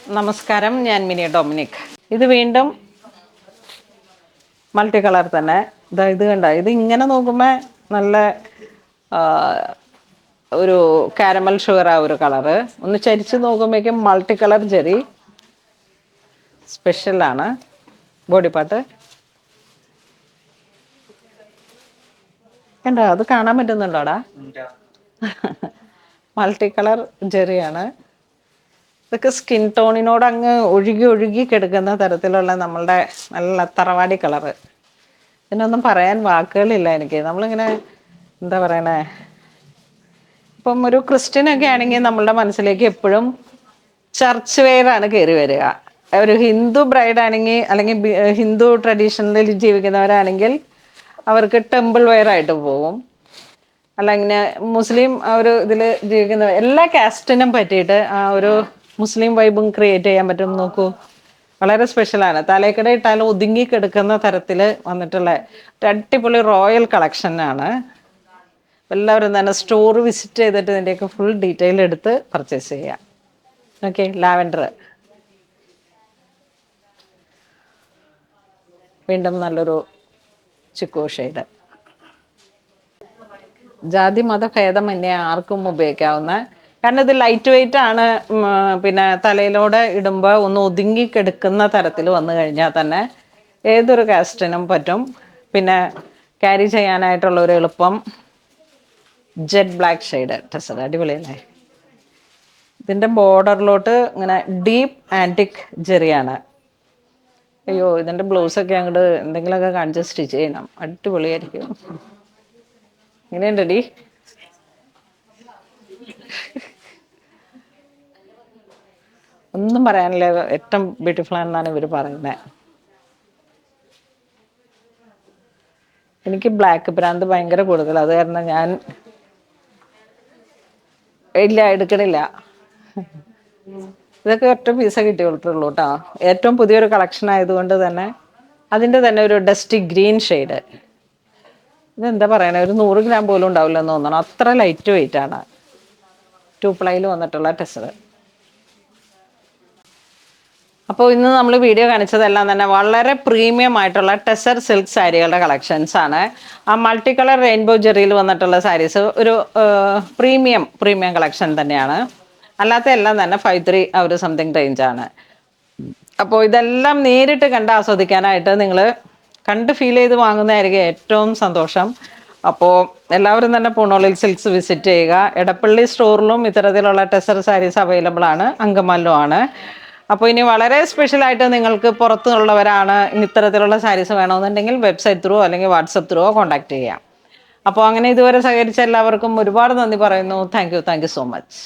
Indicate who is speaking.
Speaker 1: നമസ്കാരം, ഞാൻ mini Dominic. ഇത് വീണ്ടും മൾട്ടി കളർ തന്നെ. ഇത് കണ്ട, ഇത് ഇങ്ങനെ നോക്കുമ്പോൾ നല്ല ആ, ഒരു കാരമൽ ഷുഗർ ആ ഒരു കളറ്. ഒന്ന് ചരിച്ച് നോക്കുമ്പോഴേക്കും മൾട്ടി കളർ ജെറി സ്പെഷ്യലാണ്. ബോഡി പാർട്ട് കണ്ടോ, അത് കാണാൻ പറ്റുന്നുണ്ടോടാ? Multi colour ജെറിയാണ്. ഇതൊക്കെ സ്കിൻ ടോണിനോട് അങ്ങ് ഒഴുകി ഒഴുകി കിടക്കുന്ന തരത്തിലുള്ള നമ്മളുടെ നല്ല തറവാടി കളറ്. ഇതിനൊന്നും പറയാൻ വാക്കുകളില്ല എനിക്ക്. നമ്മളിങ്ങനെ എന്താ പറയണേ, ഇപ്പം ഒരു ക്രിസ്ത്യനൊക്കെ ആണെങ്കിൽ നമ്മളുടെ മനസ്സിലേക്ക് എപ്പോഴും ചർച്ച് വെയറാണ് കയറി വരിക. ഒരു ഹിന്ദു ബ്രൈഡ് ആണെങ്കിൽ, അല്ലെങ്കിൽ ഹിന്ദു ട്രഡീഷണലിൽ ജീവിക്കുന്നവരാണെങ്കിൽ അവർക്ക് ടെമ്പിൾ വെയർ ആയിട്ട് പോകും. അല്ല, ഇങ്ങനെ മുസ്ലിം ആ ഒരു ഇതിൽ ജീവിക്കുന്ന എല്ലാ കാസ്റ്റിനും പറ്റിയിട്ട് ആ ഒരു മുസ്ലിം വൈബും ക്രിയേറ്റ് ചെയ്യാൻ പറ്റും. നോക്കൂ, വളരെ സ്പെഷ്യലാണ്. തലക്കട ഇട്ടാലും ഒതുങ്ങി കിടക്കുന്ന തരത്തിൽ വന്നിട്ടുള്ള ഒരു അടിപൊളി റോയൽ കളക്ഷനാണ്. എല്ലാവരും തന്നെ സ്റ്റോർ വിസിറ്റ് ചെയ്തിട്ട് ഇതിൻ്റെയൊക്കെ ഫുൾ ഡീറ്റെയിൽ എടുത്ത് പർച്ചേസ് ചെയ്യാം. ഓക്കെ, ലാവൻഡർ വീണ്ടും നല്ലൊരു ചിക്കു ഷെയ്ഡ്. ജാതി മത ഭേദമന്യേ ആർക്കും ഉപയോഗിക്കാവുന്ന, കാരണം ഇത് ലൈറ്റ് വെയിറ്റ് ആണ്. പിന്നെ തലയിലൂടെ ഇടുമ്പോൾ ഒന്ന് ഒതുങ്ങി കിടക്കുന്ന തരത്തിൽ വന്നു കഴിഞ്ഞാൽ തന്നെ ഏതൊരു കാസ്റ്റിനും പറ്റും. പിന്നെ ക്യാരി ചെയ്യാനായിട്ടുള്ള ഒരു എളുപ്പം. ജെറ്റ് ബ്ലാക്ക് ഷെയ്ഡ് ടെസർ, അടിപൊളിയല്ലേ? ഇതിൻ്റെ ബോർഡറിലോട്ട് ഇങ്ങനെ ഡീപ്പ് ആൻറ്റിക് ജെറിയാണ്. അയ്യോ, ഇതിൻ്റെ ബ്ലൗസൊക്കെ അങ്ങോട്ട് എന്തെങ്കിലുമൊക്കെ കാണിച്ച് സ്റ്റിച്ച് ചെയ്യണം, അടിപൊളിയായിരിക്കും. ഇങ്ങനെയുണ്ടടി. ഒന്നും പറയാനില്ല, ഏറ്റവും ബ്യൂട്ടിഫുൾ ആണെന്നാണ് ഇവർ പറയുന്നത്. എനിക്ക് ബ്ലാക്ക് ഭ്രാന്ത് ഭയങ്കര കൂടുതൽ, അത് കാരണം ഞാൻ ഇല്ല, എടുക്കണില്ല. ഇതൊക്കെ ഒറ്റ പീസേ കിട്ടിയിട്ടുള്ളൂ കേട്ടോ. ഏറ്റവും പുതിയൊരു കളക്ഷൻ ആയതുകൊണ്ട് തന്നെ അതിൻ്റെ തന്നെ ഒരു ഡസ്റ്റി ഗ്രീൻ ഷെയ്ഡ്. ഇതെന്താ പറയണേ, ഒരു 100 ഗ്രാം പോലും ഉണ്ടാവില്ലെന്ന് തോന്നണം, അത്ര ലൈറ്റ് വെയിറ്റ് ആണ്. 2 പ്ലൈയിൽ വന്നിട്ടുള്ള ടെസർ. അപ്പോൾ ഇന്ന് നമ്മൾ വീഡിയോ കാണിച്ചതെല്ലാം തന്നെ വളരെ പ്രീമിയം ആയിട്ടുള്ള ടെസർ സിൽക്ക് സാരികളുടെ കളക്ഷൻസ് ആണ്. ആ മൾട്ടി കളർ റെയിൻബോ ജെറിയിൽ വന്നിട്ടുള്ള സാരീസ് ഒരു പ്രീമിയം കളക്ഷൻ തന്നെയാണ്. അല്ലാത്ത എല്ലാം തന്നെ 53 ആ ഒരു സംതിങ് റേഞ്ചാണ്. അപ്പോൾ ഇതെല്ലാം നേരിട്ട് കണ്ട് ആസ്വദിക്കാനായിട്ട് നിങ്ങൾ കണ്ട് ഫീൽ ചെയ്ത് വാങ്ങുന്നതായിരിക്കും ഏറ്റവും സന്തോഷം. അപ്പോൾ എല്ലാവരും തന്നെ പൂണോളിൽ സിൽക്സ് വിസിറ്റ് ചെയ്യുക. എടപ്പള്ളി സ്റ്റോറിലും ഇത്തരത്തിലുള്ള ടെസർ സാരീസ് അവൈലബിൾ ആണ്, അങ്കമാലിലും ആണ്. അപ്പോൾ ഇനി വളരെ സ്പെഷ്യലായിട്ട് നിങ്ങൾക്ക് പുറത്തുള്ളവരാണ് ഇത്തരത്തിലുള്ള സാരീസ് വേണമെന്നുണ്ടെങ്കിൽ വെബ്സൈറ്റ് ത്രൂ അല്ലെങ്കിൽ വാട്സപ്പ് ത്രൂ കോൺടാക്ട് ചെയ്യാം. അപ്പോൾ അങ്ങനെ ഇതുവരെ സഹകരിച്ച എല്ലാവർക്കും ഒരുപാട് നന്ദി പറയുന്നു. Thank you so much.